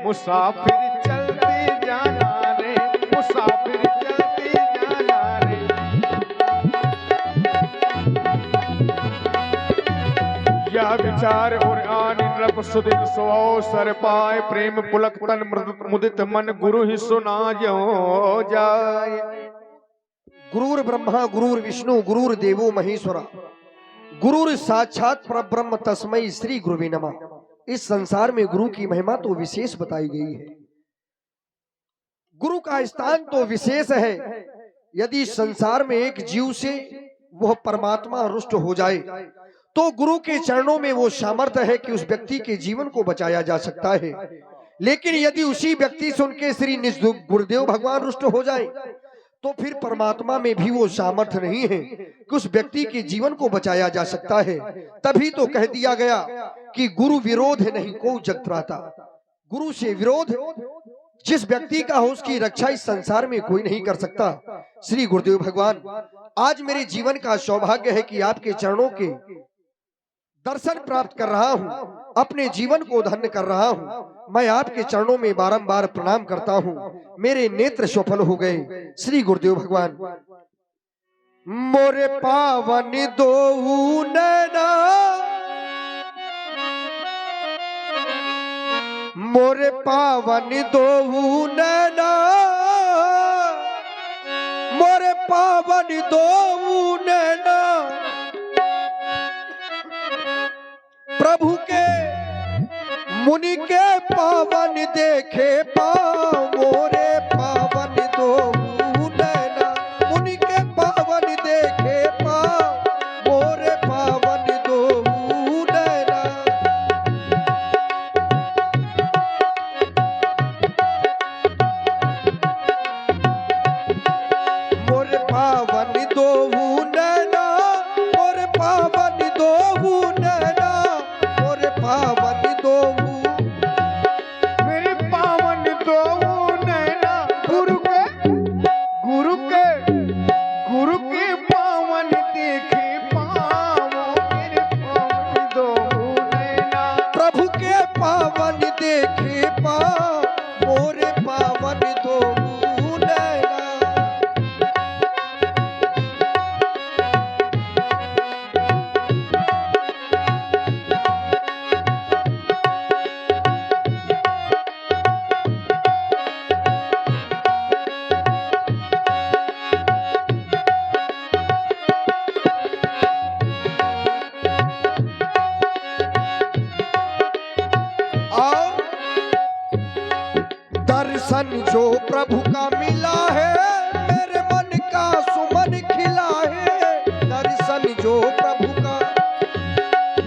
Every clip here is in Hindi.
मुसाफिर चलती जाना रे, मुसाफिर चलती जाना रे। यह विचार और आन नृप सुदित सो अवसर पाए, प्रेम पुलक तन मुदित मन गुरु ही सुना जो जाए। गुरुर ब्रह्मा गुरुर विष्णु गुरुर देवो महेश्वरा, गुरुर साक्षात परब्रह्म तस्मै श्री गुरुवे नमः। इस संसार में गुरु की महिमा तो विशेष बताई गई है, गुरु का स्थान तो विशेष है। यदि संसार में एक जीव से वह परमात्मा रुष्ट हो जाए तो गुरु के चरणों में वो सामर्थ्य है कि उस व्यक्ति के जीवन को बचाया जा सकता है। लेकिन यदि उसी व्यक्ति से उनके श्री निज गुरुदेव भगवान रुष्ट हो जाए तो फिर परमात्मा में भी वो सामर्थ्य नहीं है कि उस व्यक्ति के जीवन को बचाया जा सकता है। तभी तो कह दिया गया कि गुरु विरोध नहीं को जग त्राता। गुरु से विरोध जिस व्यक्ति का हो उसकी रक्षा इस संसार में कोई नहीं कर सकता। श्री गुरुदेव भगवान, आज मेरे जीवन का सौभाग्य है कि आपके चरणों के दर्शन प्राप्त कर रहा हूं, अपने जीवन को धन्य कर रहा हूं। मैं आपके चरणों में बारंबार प्रणाम करता हूं, मेरे नेत्र सफल हो गए। श्री गुरुदेव भगवान, मोरे पावन दो नैना, मोरे पावन दो नैना, मोरे पावन दो नैना, प्रभु के मुनि के पावन देखे पाओ। मोरे पावन दो नैना, मुनि के पावन देखे पाओ। मोरे पावन दो नैना, मोरे पावन दो नैना, मोरे पावन दो नैना, मोरे पावन दो, मेरे पावन दो नैना, गुरु के पावन देखे पावो। मेरे पावन दो नैना, प्रभु के पावन देखे पाओ। मोरे पावन दो नैना, दर्शन जो प्रभु का मिला है, मेरे मन का सुमन खिला है। दर्शन जो प्रभु का,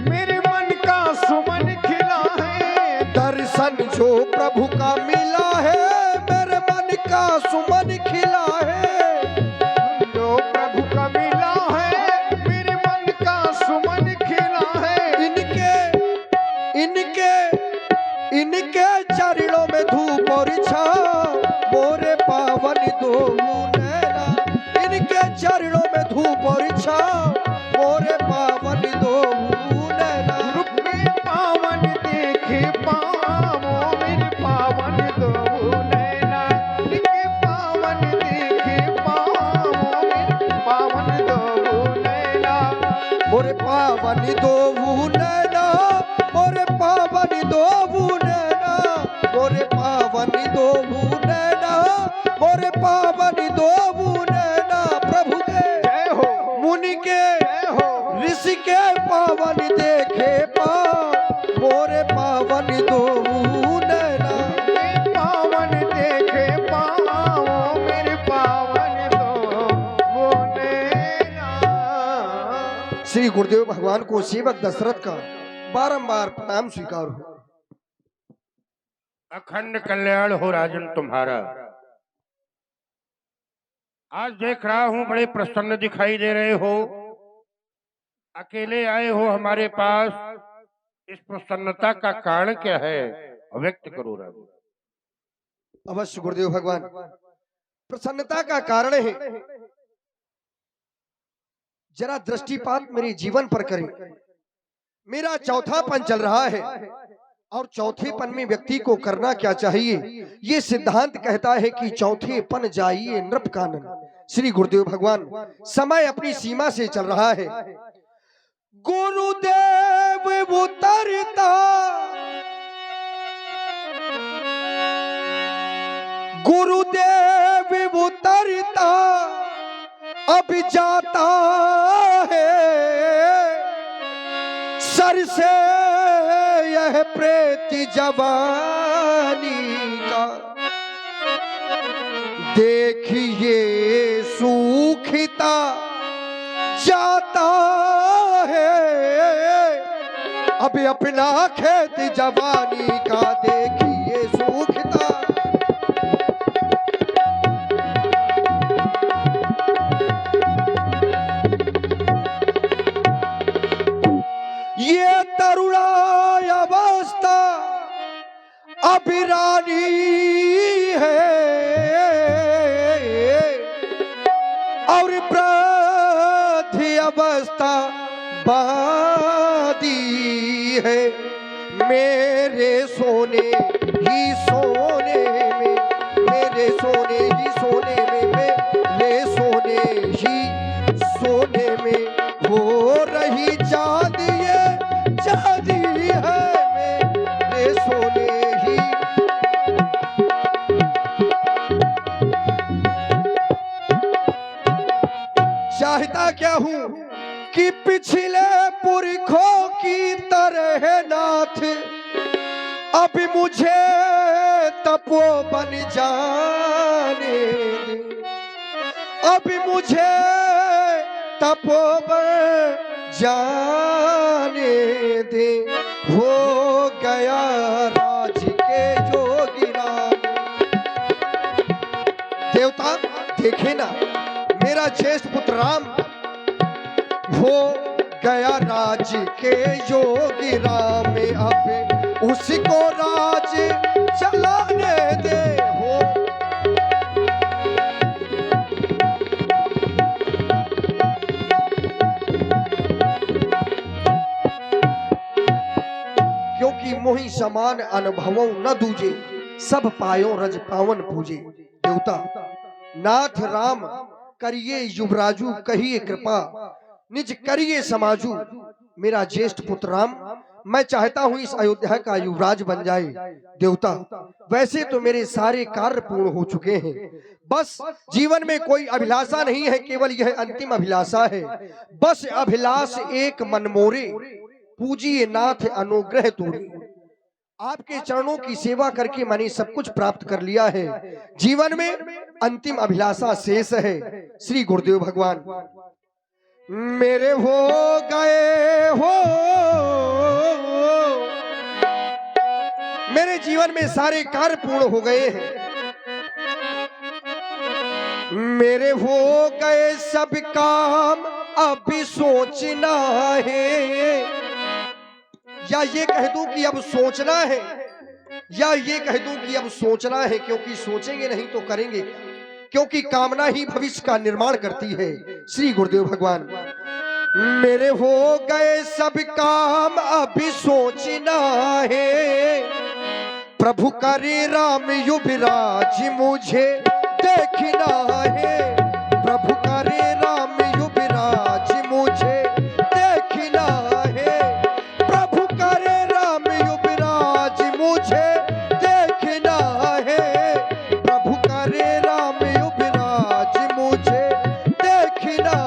मेरे मन का सुमन खिला है। दर्शन जो प्रभु का मिला है, मेरे मन का सुमन खिला है। जो प्रभु का मिला है, मेरे मन का सुमन खिला है। इनके चरणों में धूप और छाँव। मोरे पावन दो नैना, इनके चरणों में धूप और छाँव। मोरे पावन दो नैना, गुरु के पावन देखे पावो। मेरे पावन दो नैना, के पावन देखे पावो। मेरे पावन दो नैना, मोरे पावन दो नैना, मोरे पावन दो नैना, मोरे पावन दो नैना, मोरे पावन दो नैना। प्रभु के जय हो, मुनि के जय हो। ऋषि के पावन देखे पाओ। मोरे पावन दो नैना, के पावन देखे पावो। मेरे पावन दो नैना। श्री गुरुदेव भगवान को सेवक दशरथ का बारंबार प्रणाम स्वीकार हो। अखंड कल्याण हो राजन तुम्हारा। आज देख रहा हूं बड़े प्रसन्न दिखाई दे रहे हो, अकेले आए हो हमारे पास। इस प्रसन्नता का कारण क्या है, व्यक्त करो राजन। अवश्य गुरुदेव भगवान, प्रसन्नता का कारण है, जरा दृष्टिपात मेरे जीवन पर करें। मेरा चौथापन चल रहा है, और चौथेपन में व्यक्ति को करना क्या चाहिए, ये सिद्धांत कहता है कि चौथेपन जाइए नृप कानन। श्री गुरुदेव भगवान, समय अपनी सीमा से चल रहा है। गुरुदेव उतरता, गुरुदेव उतरता अब जाता है, सर से यह प्रेत जवानी का, देखिए सूखता जाता है, अब अपना खेत जवानी का देखिए सूखता। ये तरुणाई अवस्था अभिरानी है और वृद्धि अवस्था बादी है। मेरे सोने ही सोने में, मेरे सोने ही सोने में, मेरे सोने ही सोने में हो रही चांदी चांदी है, मेरे सोने ही। चाहता क्या हूं कि पिछले पुरखों की तरह नाथ अब मुझे तपोवन जाने दे, अब मुझे तपोवन जाने दे। हो गया राज के योगी राम। देवता देखे ना, मेरा ज्येष्ठ पुत्र राम हो गया राज के योगी राम, अब उसको राज चलाने दे। हो क्योंकि मोहि समान अनुभवों न दूजे, सब पायो रज पावन पूजे। देवता नाथ राम करिए युवराजू, कहिए कृपा निज करिए समाजू। मेरा ज्येष्ठ पुत्र राम, मैं चाहता हूं इस अयोध्या का युवराज बन जाए। देवता वैसे तो मेरे सारे कार्य पूर्ण हो चुके हैं, बस जीवन में कोई अभिलाषा नहीं है, केवल यह अंतिम अभिलाषा है। बस अभिलाष एक मन मोरे, पूजिए नाथ अनुग्रह तोरे। आपके चरणों की सेवा करके मैंने सब कुछ प्राप्त कर लिया है, जीवन में अंतिम अभिलाषा शेष है। श्री गुरुदेव भगवान, मेरे हो गए हो, मेरे जीवन में सारे कार्य पूर्ण हो गए हैं, मेरे हो गए सब काम, अभी सोचना है। या ये कह दूं कि अब सोचना है, या ये कह दूं कि अब सोचना है, क्योंकि सोचेंगे नहीं तो करेंगे, क्योंकि कामना ही भविष्य का निर्माण करती है। श्री गुरुदेव भगवान, मेरे हो गए सब काम, अभी सोचना है। प्रभु करे राम युवराज मुझे देखना है, प्रभु करे राम युवराज मुझे देखना है, प्रभु करे राम युवराज मुझे देखना है, प्रभु करे राम युवराज मुझे देखना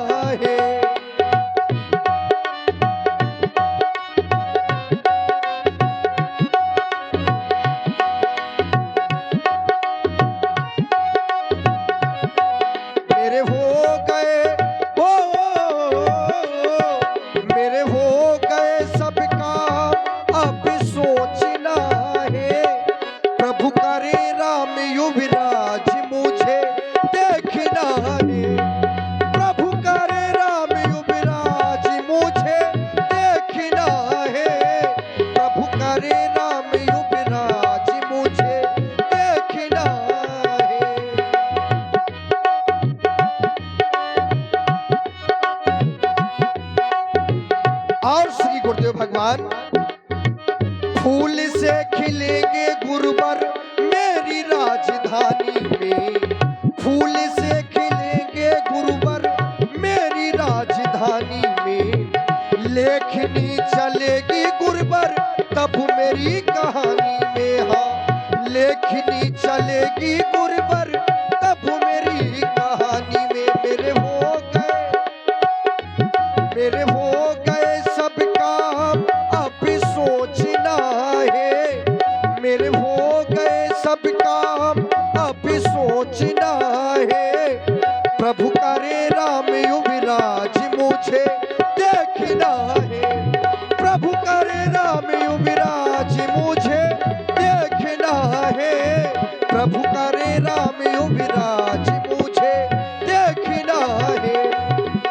है। मेरे हो गए हो, मेरे हो गए सब काम, अब सोचना है। प्रभु करे राम युवराज मुझे देखना है, प्रभु करे राम युवराज मुझे देखना है, प्रभु करे राम युवराज मुझे देखना है। और श्री गुरुदेव भगवान फूल से खिलेंगे गुरुवर मेरी राजधानी में, फूल से खिलेंगे गुरुवर मेरी राजधानी में, लेखनी चलेगी गुरुवर तब मेरी कहानी में। हाँ, लेखनी चलेगी गुरुवर तब मेरी कहानी में। मेरे हो गए सब काम अब सोचना है, मेरे हो गए सब काम अब सोचना है, प्रभु करे राम युवराज मुझे देखना है, प्रभु करे राम युवराज मुझे देखना है, प्रभु करे राम युवराज मुझे देखना है,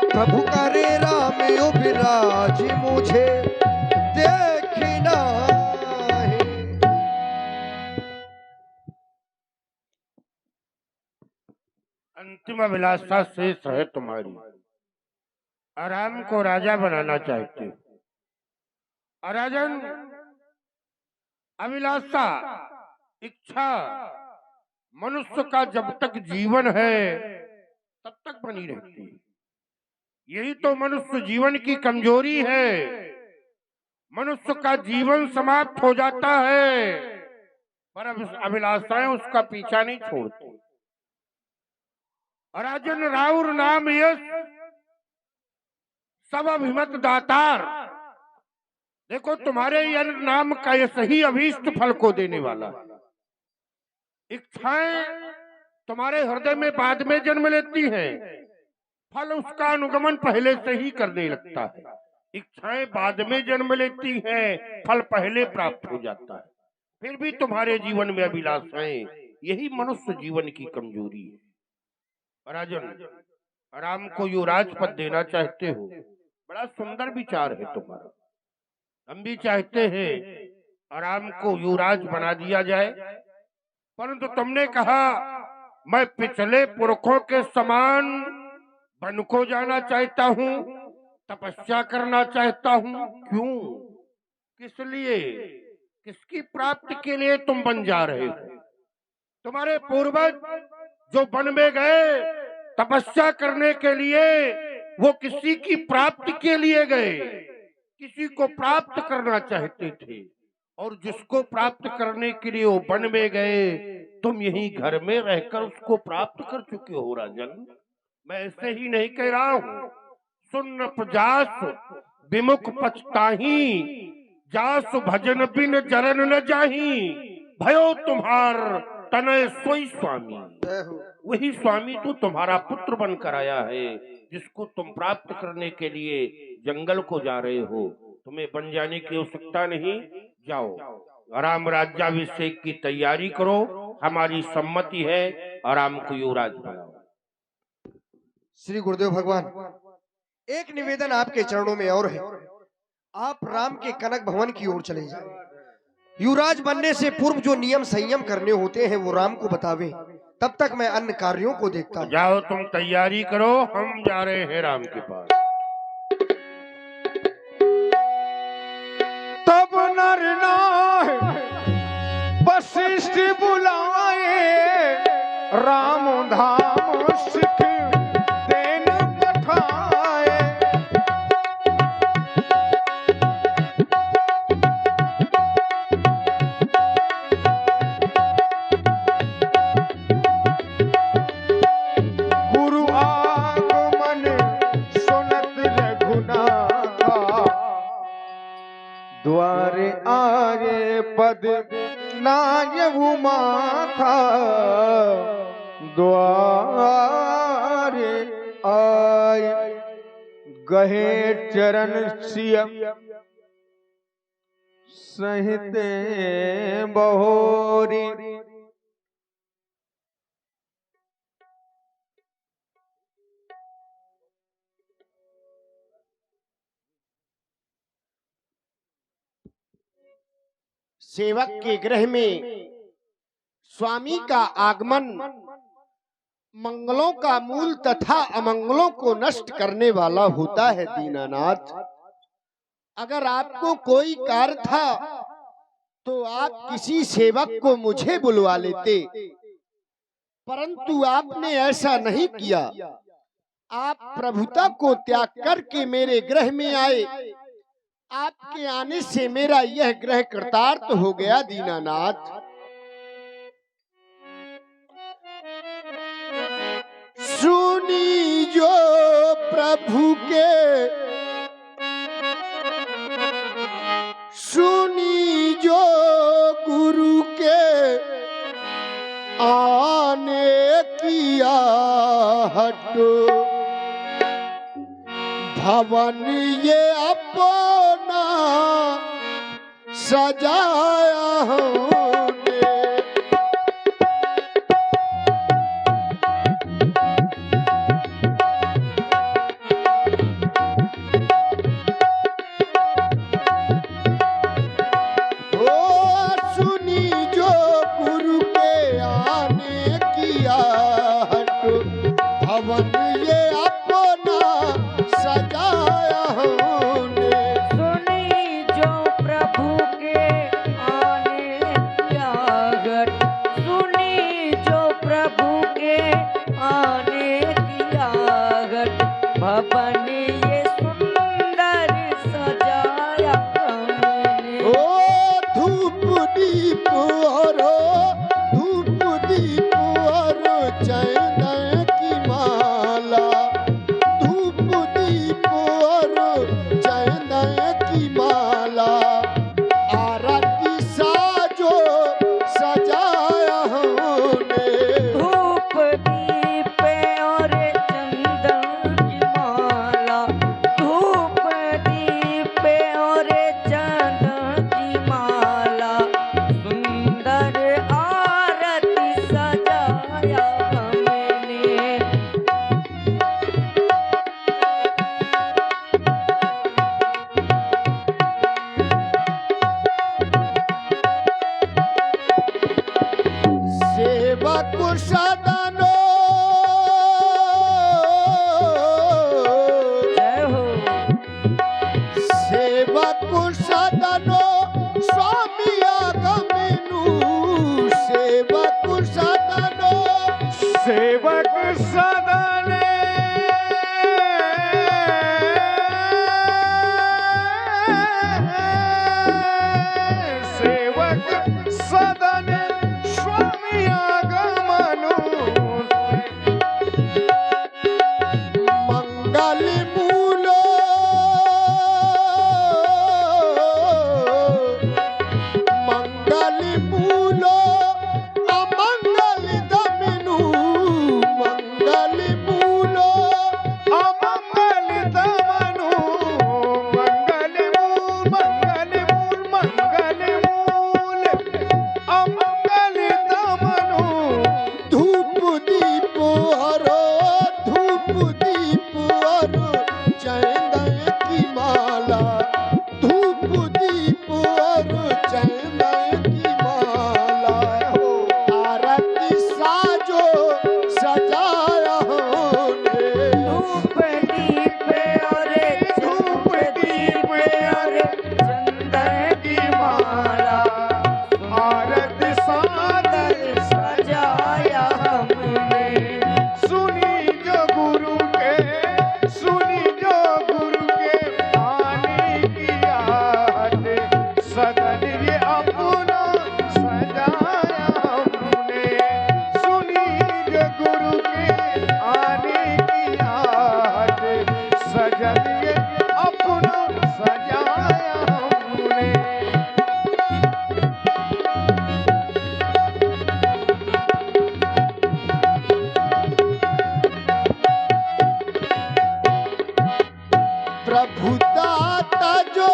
प्रभु करे राम युवराज मुझे देखना है। अंतिम अभिलाषा शेष है तुम्हारी। आराम को राजा बनाना चाहते हो। राजन, अभिलाषा, इच्छा मनुष्य का जब तक जीवन है तब तक बनी रहती है। यही तो मनुष्य जीवन की कमजोरी है। मनुष्य का जीवन समाप्त हो जाता है पर अभिलाषाएं उसका पीछा नहीं छोड़ती। राजन, राउर नाम यश सब अभिमत दातार। देखो, तुम्हारे यह नाम का यश ही अभीष्ट फल को देने वाला है। इच्छाएं तुम्हारे हृदय में बाद में जन्म लेती हैं, फल उसका अनुगमन पहले से ही करने लगता है। इच्छाएं बाद में जन्म लेती हैं, फल पहले प्राप्त हो जाता है। फिर भी तुम्हारे जीवन में अभिलाषाएं, यही मनुष्य जीवन की कमजोरी है। राजन, राम को युवराज पद देना चाहते हो, बड़ा सुंदर विचार है तुम्हारा। हम भी चाहते हैं राम को युवराज बना दिया जाए, परंतु तुमने कहा मैं पिछले पुरखों के समान वन को जाना चाहता हूँ, तपस्या करना चाहता हूँ। क्यों, किस लिए, किसकी प्राप्ति के लिए तुम वन जा रहे हो? तुम्हारे पूर्वज जो वन में गए तपस्या करने के लिए, वो किसी की प्राप्ति के लिए गए, किसी को प्राप्त करना चाहते थे। और जिसको प्राप्त करने के लिए वो वन में गए, तुम यही घर में रहकर उसको प्राप्त कर चुके हो। राजन, मैं ऐसे ही नहीं कह रहा हूँ। सुन प्रजास विमुख पछताही, जास भजन बिन जरन न जाही, भयो तुम्हार तनय सोई स्वामी। वही स्वामी तो तुम्हारा पुत्र बनकर आया है, जिसको तुम प्राप्त करने के लिए जंगल को जा रहे हो। तुम्हें बन जाने की आवश्यकता नहीं। जाओ, राम राज्याभिषेक की तैयारी करो, हमारी सम्मति है। राम को युवराज बनाओ। श्री गुरुदेव भगवान, एक निवेदन आपके चरणों में और है। आप राम के कनक भवन की ओर चले जाएं। युवराज बनने से पूर्व जो नियम संयम करने होते हैं वो राम को बतावे, तब तक मैं अन्य कार्यों को देखता हूं। जाओ, तुम तैयारी करो, हम जा रहे हैं राम के पास। तब नर नाय वशिष्ठ बुलाए, राम धाम सिख देन पठाए। गुरु आगमन सुनत रघुनाथा, द्वारे आए पद नायहु माथा, द्वारे आए गहे चरण सिय सहित बहोरी। सेवक के गृह में स्वामी का आगमन मंगलों का मूल तथा अमंगलों को नष्ट करने वाला होता है। दीनानाथ, अगर आपको कोई कार्य था तो आप किसी सेवक को मुझे बुलवा लेते, परंतु आपने ऐसा नहीं किया। आप प्रभुता को त्याग करके मेरे गृह में आए। आपके आने से मेरा यह ग्रह कृतार्थ हो गया दीनानाथ। सुनी जो प्रभु के, सुनी जो गुरु के आने किया हटो, भवन ये अपना सजाया हमने। ओ सुनी जो गुरु के आने किया हटो, भवन ये अपना सजाया हमने। सुनी जो प्रभु के आने किया हट, सुनी जो प्रभु के आने किया हट, भवन ये सुंदर सजाया हमने। ओ धूप दीप और धूप दीप और चंदन की माला, धूप दीप और चंदन की माला, आरती साजो सजाया हमने। धूप दीप और चंदन की माला, धूप दीप और चंदन की माला, सुंदर आरती सजाया हमने। सेवक सदनो जय हो। सेवक सदनो स्वामी आगमनु, सेवक सदनो सेवक सदन सेवक सदन स्वामी आगमनु, मंगल मूलो मंगल मूलो अमंगल दमनु, मंगल मूलो अमंगल दमनु, मंगल मूल मंगल मूल मंगल मूल अमंगल दमनु। धूप दीप और धूप दीप और चंदन की माला, धूप दीप और चंदन की माला, आरती साजो सजाया हमने। धूप दीप और धूप दीप और चंदन की माला, आरत सादर सजाया हमने। सुनी जो गुरु के, सुनी जो गुरु के आने किया हट, सदन ये अपना सजाया हमने। सुनी जो गुरु के आने किया हट, सजन ये अपना सजाया हमने। प्रभु दाता जो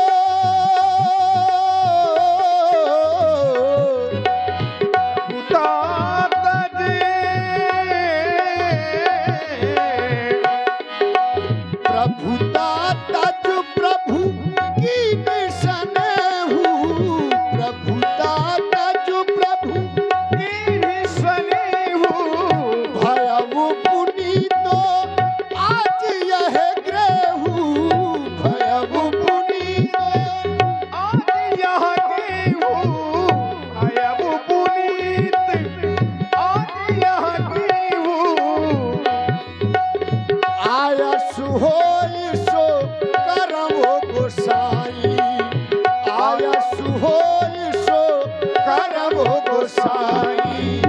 गोसाई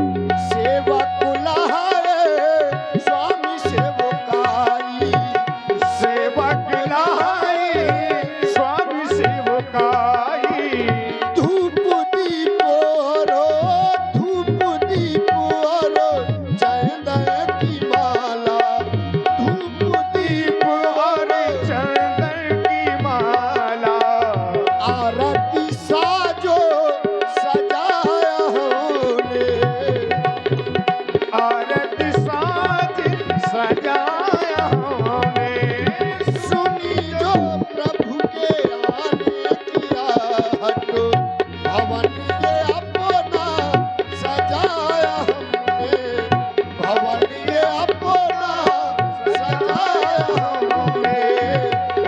सेवा कुलाए स्वामी सेवकाई सेवक लाए स्वामी सेवकाई धूप दीप रो चंदन की माला धूप दीप और चंदन की माला आरती साजो सजाया हमने आरती साज सजाया हमने सुनी जो प्रभु के आने किया हटो भवन ये अपना सजाया हमने भवन ये अपना सजाया हमने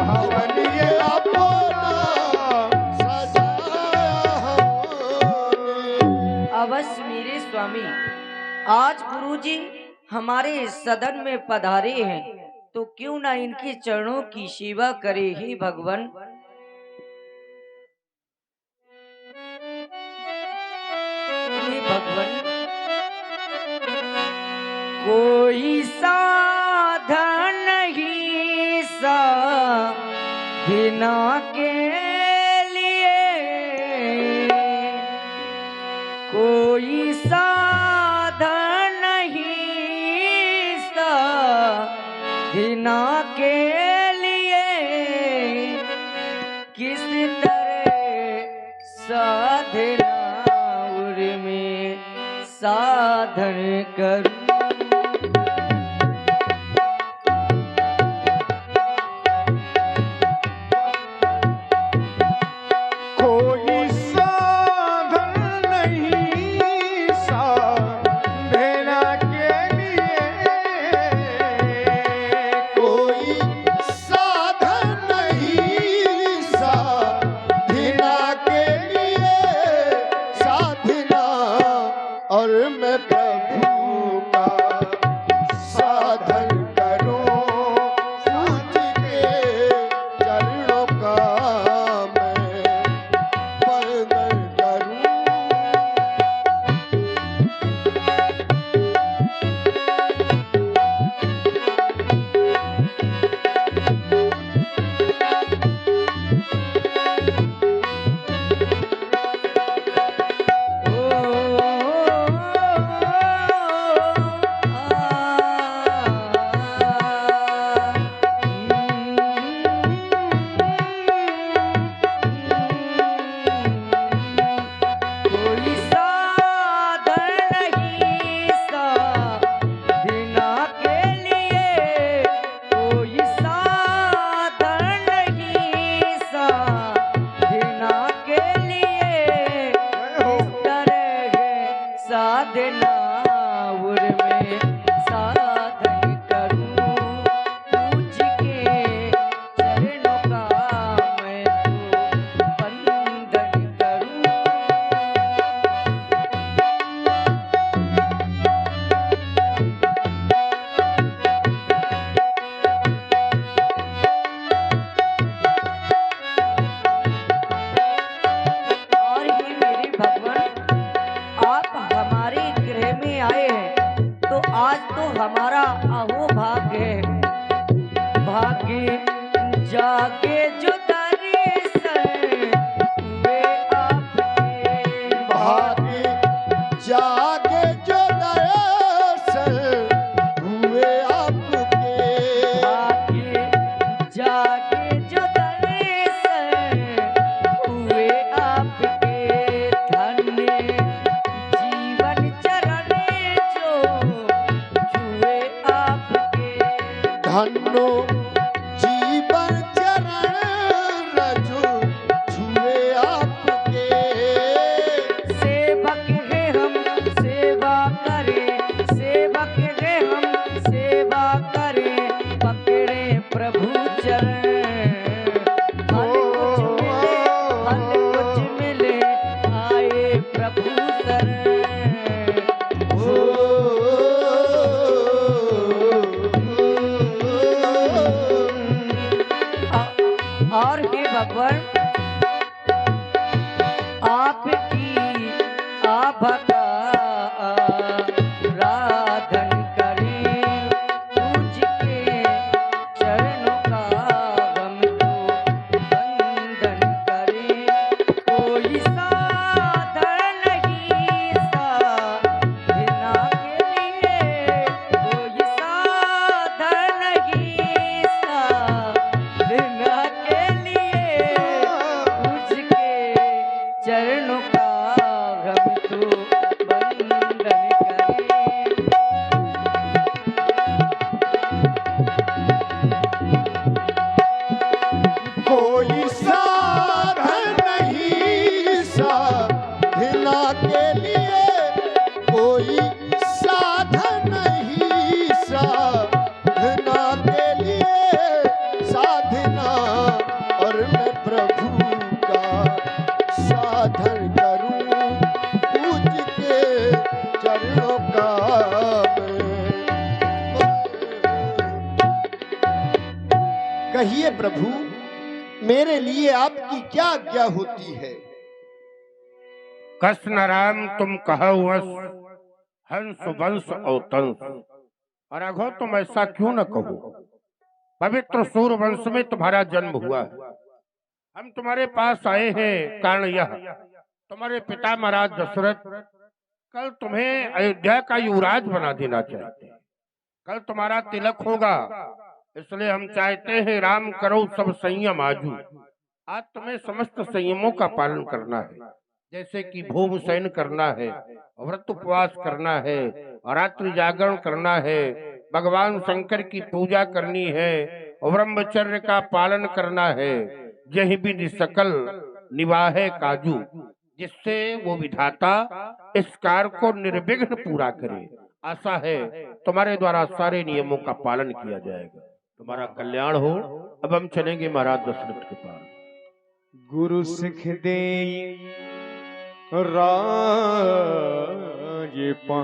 भवन ये अपना सजाया हमने। अवश्य मेरे स्वामी, आज गुरुजी हमारे सदन में पधारे हैं तो क्यों ना इनके चरणों की सेवा करे ही भगवान। हे भगवान, कोई साधन नहीं साधना के लिए, कोई साधन नहीं साधना के लिए, किस तरह साधना में साधन करूं। कोई साधन नहीं साधना के लिए कोई साधन नहीं साधना के लिए साधना और मैं प्रभु का साधन करूं पूज के चरणों का मैं वंदन करूं। कोई साधन नहीं साधना के लिए, कोई साधन नहीं साधना के लिए, इस तरह साधना उर में साधन करूं, पूज के चरणों का मैं तो वंदन करूं। और ये मेरे भगवान, आप हमारे गृह में आए हैं तो आज तो हमारा अहो भाग्य है। भाग्य जाके जो दर्शन हुए आपके, भाग्य जागे जो दर्शन हुए आपके भाग्य जाके जो दर्शन हुए आपके, धन्य जीवन चरण जो छुए आपके, धन्नो जीवन चरण रजो छुए आपके सेवक है हम सेवा करें, सेवक है हम सेवा करें, पकड़े प्रभु चरण, फल कुछ मिले आए प्रभु शरण। और हे भगवान, आपकी आभा का चरणों का हम तो बंदन करें। कोई साधन नहीं साधना के लिए, कोई साधन नहीं साधना के लिए, साधना और मैं प्रभु का साधन करूं, पूज के चरणों का कहिए प्रभु, मेरे लिए आपकी क्या आज्ञा होती है? कस न राम तुम कहो वस, हंस वंश औतंस। और अघो तुम ऐसा क्यों न कहो, पवित्र सूर वंश में तुम्हारा जन्म हुआ है। हम तुम्हारे पास आए हैं कारण यह, तुम्हारे पिता महाराज दशरथ कल तुम्हें अयोध्या का युवराज बना देना चाहते हैं। कल तुम्हारा तिलक होगा, इसलिए हम चाहते हैं राम करो सब संयम आजू। आज तुम्हें समस्त संयमों का पालन करना है, जैसे कि भूम शयन करना है, व्रत उपवास करना है, रात्रि जागरण करना है, भगवान शंकर की पूजा करनी है, ब्रह्मचर्य का पालन करना है। यही भी सकल निवाहे काजू, जिससे वो विधाता इस कार्य को निर्विघ्न पूरा करे। आशा है तुम्हारे द्वारा सारे नियमों का पालन किया जाएगा, तुम्हारा कल्याण हो। अब हम चलेंगे महाराज दशरथ के पास। गुरु सिख दे राज